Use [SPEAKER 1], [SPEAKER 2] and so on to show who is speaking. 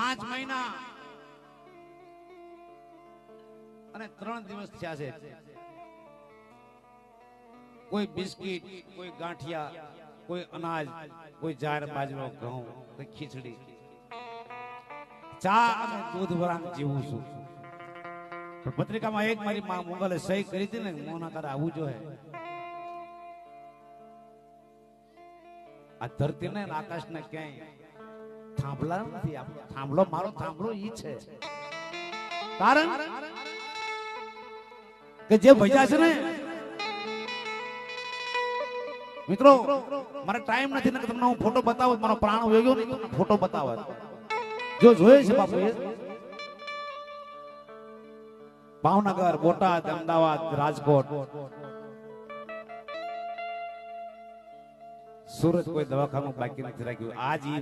[SPEAKER 1] 5 મહિના અને 3 દિવસ થયા છે. કોઈ બિસ્કિટ, કોઈ ગાંઠિયા, કોઈ અનાજ, કોઈ જાર બાજરો, ઘઉં, કોઈ ખીચડી, ચા અને દૂધ વરાન જીવું છું. પત્રિકામાં એક મારી માં મોગલે સહી કરી હતી ને, મોના તારે આવવું જોઈએ. આ ધરતી ને આકાશ ને ક્યાંય થાંભલા નથી. થાંભલો મારો થાંભલો ઈ છે. કારણ કે જે ભજ્યા છે ને મિત્રો, મારે ટાઈમ નથી ને તમને હું ફોટો બતાવું. મારો પ્રાણ વયો ગયો ને ફોટો બતાવો. જો જોઈએ છે બાપુ, ભાવનગર, બોટાદ, અમદાવાદ, રાજકોટ, સુરત કોઈ દવાખાનું બાકી નથી રાખ્યું. આજ ઈ